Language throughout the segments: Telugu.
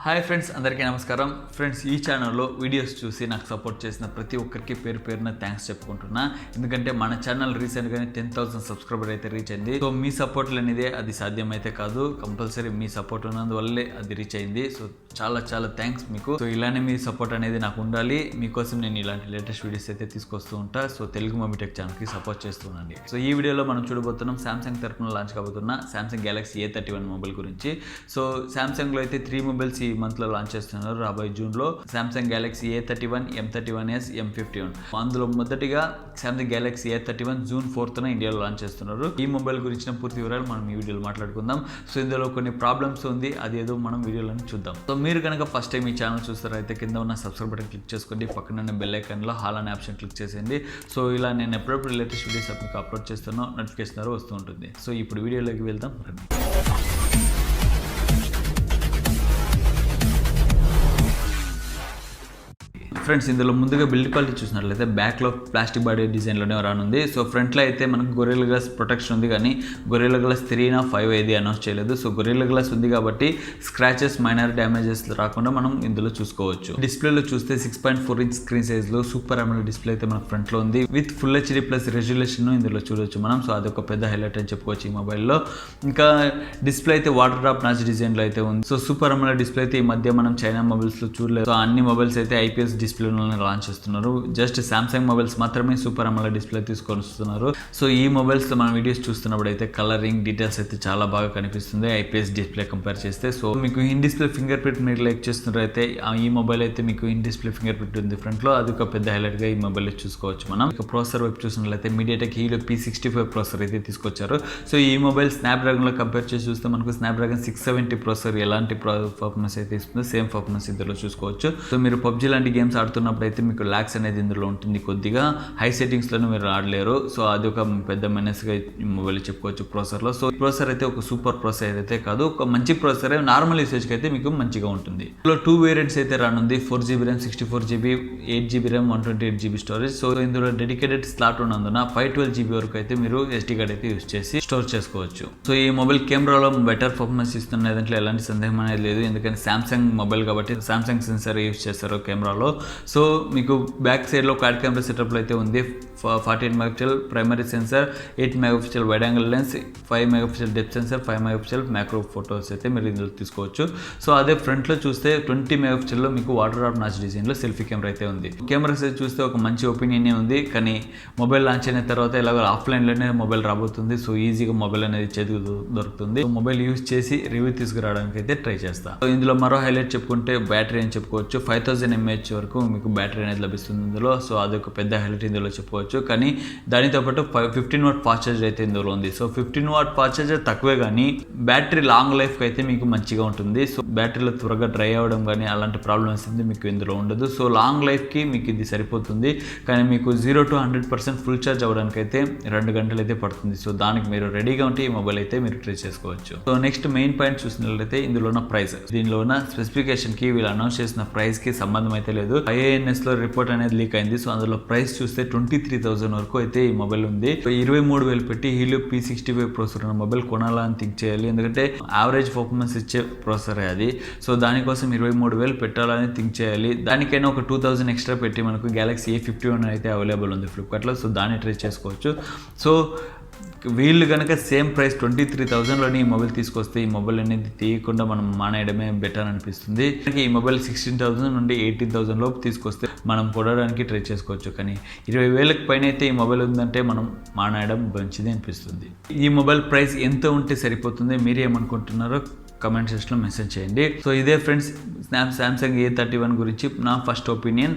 హాయ్ ఫ్రెండ్స్, అందరికీ నమస్కారం. ఫ్రెండ్స్, ఈ ఛానల్లో వీడియోస్ చూసి నాకు సపోర్ట్ చేసిన ప్రతి ఒక్కరికి పేరున థ్యాంక్స్ చెప్పుకుంటున్నా. ఎందుకంటే మన ఛానల్ రీసెంట్గానే 10,000 సబ్స్క్రైబర్ అయితే రీచ్ అయింది. సో మీ సపోర్ట్లు అనేది అది సాధ్యమైతే కాదు, కంపల్సరీ మీ సపోర్ట్ ఉన్నందువల్లే అది రీచ్ అయింది. సో చాలా థ్యాంక్స్ మీకు. సో ఇలానే మీ సపోర్ట్ అనేది నాకు ఉండాలి. మీకోసం నేను ఇలాంటి లేటెస్ట్ వీడియోస్ అయితే తీసుకొస్తూ ఉంటా. సో తెలుగు మొబిటెక్ ఛానల్కి సపోర్ట్ చేస్తున్నాండి. సో ఈ వీడియోలో మనం చూడబోతున్నాం సామ్సంగ్ తరఫున లాంచ్ కాబోతున్న సామ్సంగ్ గెలాక్సీ A31 మొబైల్ గురించి. సో సామ్సంగ్లో అయితే 3 మొబైల్స్ ఈ మంత్లో లాంచ్ చేస్తున్నారు. రాబోయే జూన్లో Samsung galaxy A31, M31s, M51. అందులో మొదటిగా Samsung galaxy A31 June 4th ఇండియాలో లాంచ్ చేస్తున్నారు. ఈ మొబైల్ గురించిన పూర్తి వివరాలు మనం ఈ వీడియోలో మాట్లాడుకుందాం. సో ఇందులో కొన్ని ప్రాబ్లమ్స్ ఉంది, అది ఏదో మనం వీడియోలో చూద్దాం. సో మీరు కనుక ఫస్ట్ టైం ఈ ఛానల్ చూస్తారైతే కింద ఉన్న సబ్స్క్రైబ్ బటన్ క్లిక్ చేసుకోండి. పక్కన బెల్ ఐకాన్లో హాల్ అనే ఆప్షన్ క్లిక్ చేసేయండి. సో ఇలా నేను ఎప్పుడప్పుడు లేటెస్ట్ వీడియోస్ మీకు అప్లోడ్ చేస్తానో నోటిఫికేషన్ ద్వారా వస్తూ ఉంటుంది. సో ఇప్పుడు వీడియోలోకి వెళ్దాం. ఫ్రెండ్స్, ఇందులో ముందుగా బిల్డ్ క్వాలిటీ చూసినట్లయితే బ్యాక్లో ప్లాస్టిక్ బాడీ డిజైన్లోనే రానుంది. సో ఫ్రంట్లో అయితే మనకు గొరిల్లా గ్లాస్ ప్రొటెక్షన్ ఉంది, కానీ గొరిల్లా గ్లాస్ 3 or 5 ఏది అనౌన్స్ చేయలేదు. సో గొరిల్లా గ్లాస్ ఉంది కాబట్టి స్క్రాచెస్, మైనర్ డ్యామేజెస్ రాకుండా మనం ఇందులో చూసుకోవచ్చు. డిస్ప్లేలో చూస్తే 6.4 inch స్క్రీన్ సైజ్లో సూపర్ AMOLED డిస్ప్లే అయితే మన ఫ్రంట్లో ఉంది. విత్ ఫుల్ HD+ రెజల్యూషన్ ఇందులో చూడొచ్చు మనం. సో అదొక పెద్ద హైలైట్ అని చెప్పుకోవచ్చు ఈ మొబైల్లో. ఇంకా డిస్ప్లే అయితే వాటర్ డ్రాప్ నాచ్ డిజైన్లో అయితే ఉంది. సో సూపర్ AMOLED డిస్ప్లే అయితే ఈ మధ్య మనం చైనా మొబైల్స్లో చూడలేదు. సో అన్ని మొబైల్స్ అయితే IPS డిస్ప్లేలను లాంచ్ చేస్తున్నారు. జస్ట్ సామ్సంగ్ మొబైల్స్ మాత్రమే సూపర్ AMOLED డిస్ప్లే తీసుకొని వస్తున్నారు. సో ఈ మొబైల్స్లో మనం వీడియోస్ చూస్తున్నప్పుడు అయితే కలరింగ్ డీటెయిల్స్ అయితే చాలా బాగా కనిపిస్తుంది IPS డిస్ప్లే కంపేర్ చేస్తే. సో మీకు ఇన్ డిస్ప్లే ఫింగర్ ప్రింట్ మీరు లైక్ చేస్తున్నారు అయితే ఈ మొబైల్ అయితే మీకు ఇన్ డిస్ప్లే ఫింగర్ ప్రింట్ ఉంది ఫ్రంట్లో. అది ఒక పెద్ద హైలైట్గా ఈ మొబైల్ చూసుకోవచ్చు మనం. ఇక ప్రాసెసర్ వైపు చూసినట్లయితే MediaTek Helio P65 ప్రాసెసర్ అయితే తీసుకొచ్చారు. సో ఈ మొబైల్ స్నాప్డ్రాగన్లో కంపేర్ చేసి చూస్తే మనకు స్నాప్డ్రాగన్ 670 ప్రాసెసర్ ఎలాంటి పర్ఫార్మెన్స్ అయితే ఇస్తుందో సేమ్ పర్ఫార్మెన్స్ ఇందులో చూసుకోవచ్చు. సో మీరు PUBG లాంటి గేమ్స్ ఆడుతున్నప్పుడు అయితే మీకు లాక్స్ అనేది ఇందులో ఉంటుంది. కొద్దిగా హై సెట్టింగ్స్లోనే మీరు ఆడలేరు. సో అది ఒక పెద్ద మైనస్గా మొబైల్ చెప్పుకోవచ్చు ప్రాసెసర్లో. సో ప్రాసెసర్ అయితే ఒక సూపర్ ప్రాసెసర్ అయితే కాదు, ఒక మంచి ప్రాసెసర్. నార్మల్ యూసేజ్కి అయితే మీకు మంచిగా ఉంటుంది. ఇందులో 2 వేరియంట్స్ అయితే రానుంది. 4GB RAM, 64GB, 8GB RAM, 128GB storage. So ఇందులో డెడికేటెడ్ స్లాట్ ఉన్నందున 512GB వరకు అయితే మీరు SD కార్డ్ అయితే యూస్ చేసి స్టోర్ చేసుకోవచ్చు. సో ఈ మొబైల్ కెమెరాలో బెటర్ పర్ఫార్మెన్స్ ఇస్తున్న దాంట్లో ఎలాంటి సందేహం అనేది లేదు. ఎందుకంటే సామ్సంగ్ మొబైల్ కాబట్టి సామ్సంగ్ సెన్సార్ యూస్ చేస్తారు కెమెరాలో. సో మీకు బ్యాక్ సైడ్లో క్వాడ్ కెమెరా సెటప్లో అయితే ఉంది. 48 MP primary censor, 8 MP wide angle lens, 5 MP depth censor, 5 MP macro photos అయితే మీరు ఇందులో తీసుకోవచ్చు. సో అదే ఫ్రంట్లో చూస్తే 20 MP మీకు వాటర్ డ్రాప్ నాచ్ డిజైన్లో సెల్ఫీ కెమెరా అయితే ఉంది. కెమెరా సైజ్ చూస్తే ఒక మంచి ఒపీనియనే ఉంది, కానీ మొబైల్ లాంచ్ అయిన తర్వాత ఇలాగ ఆఫ్లైన్లోనే మొబైల్ రాబోతుంది. సో ఈజీగా మొబైల్ అనేది చేతికి దొరుకుతుంది. మొబైల్ యూజ్ చేసి రివ్యూ తీసుకురావడానికి అయితే ట్రై చేస్తాను. సో ఇందులో మరో హైలైట్ చెప్పుకుంటే బ్యాటరీ అని చెప్పుకోవచ్చు. 5000 mAh వరకు మీకు బ్యాటరీ అనేది లభిస్తుంది ఇందులో. సో అదొక పెద్ద హైలైట్ ఇందులో చెప్పుకోవచ్చు. కానీ దానితో పాటు 15W ఫాస్ట్ ఛార్జర్ అయితే ఇందులో ఉంది. సో 15W ఫాస్ట్ ఛార్జర్ తక్కువే, కానీ బ్యాటరీ లాంగ్ లైఫ్కి అయితే మీకు మంచిగా ఉంటుంది. సో బ్యాటరీలో త్వరగా డ్రై అవ్వడం కానీ అలాంటి ప్రాబ్లమ్స్ అయితే మీకు ఇందులో ఉండదు. సో లాంగ్ లైఫ్కి మీకు ఇది సరిపోతుంది. కానీ మీకు 0 to 100% ఫుల్ ఛార్జ్ అవ్వడానికి అయితే 2 గంటలు అయితే పడుతుంది. సో దానికి మీరు రెడీగా ఉంటే ఈ మొబైల్ అయితే మీరు ట్రై చేసుకోవచ్చు. సో నెక్స్ట్ మెయిన్ పాయింట్ చూసినట్లయితే ఇందులో ఉన్న ప్రైస్. దీనిలో ఉన్న స్పెసిఫికేషన్కి వీళ్ళు అనౌన్స్ చేసిన ప్రైస్కి సంబంధం అయితే లేదు. IANSలో రిపోర్ట్ అనేది లీక్ అయింది. సో అందులో ప్రైస్ చూస్తే 23,000 వరకు అయితే ఈ మొబైల్ ఉంది. 23,000 పెట్టి Helio P65 ప్రాసెసర్ ఉన్న మొబైల్ కొనాలా అని థింక్ చేయాలి. ఎందుకంటే యావరేజ్ పర్ఫార్మెన్స్ ఇచ్చే ప్రాసెసరే అది. సో దానికోసం 23,000 పెట్టాలని థింక్ చేయాలి. దానికైనా ఒక 2,000 ఎక్స్ట్రా పెట్టి మనకు గెలాక్సీ A51 అయితే అవైలబుల్ ఉంది ఫ్లిప్కార్ట్లో. సో దాన్ని ట్రై చేసుకోవచ్చు. సో వీళ్ళు కనుక సేమ్ ప్రైస్ 23,000లోని ఈ మొబైల్ తీసుకొస్తే ఈ మొబైల్ అనేది తీయకుండా మనం మానేయడమే బెటర్ అనిపిస్తుంది. ఈ మొబైల్ 16,000 నుండి 18,000 లోపు తీసుకొస్తే మనం కొనడానికి ట్రై చేసుకోవచ్చు. కానీ 20,000 పైన అయితే ఈ మొబైల్ ఉందంటే మనం మానేయడం మంచిది అనిపిస్తుంది. ఈ మొబైల్ ప్రైస్ ఎంత ఉంటే సరిపోతుంది, మీరు ఏమనుకుంటున్నారో కమెంట్ సెక్షన్లో మెసేజ్ చేయండి. సో ఇదే ఫ్రెండ్స్ సామ్సంగ్ A31 గురించి నా ఫస్ట్ ఒపీనియన్.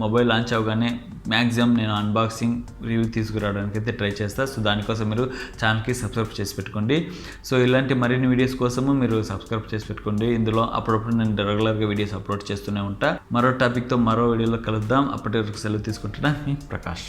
మొబైల్ లాంచ్ అవగానే మ్యాక్సిమం నేను అన్బాక్సింగ్ రివ్యూ తీసుకురావడానికి అయితే ట్రై చేస్తాను. సో దానికోసం మీరు ఛానల్కి సబ్స్క్రైబ్ చేసి పెట్టుకోండి. సో ఇలాంటి మరిన్ని వీడియోస్ కోసము మీరు సబ్స్క్రైబ్ చేసి పెట్టుకోండి. ఇందులో అప్పుడప్పుడు నేను రెగ్యులర్గా వీడియోస్ అప్లోడ్ చేస్తూనే ఉంటా. మరో టాపిక్తో మరో వీడియోలో కలుద్దాం. అప్పటి వరకు సెలవు తీసుకుంటున్నా. మీ ప్రకాష్.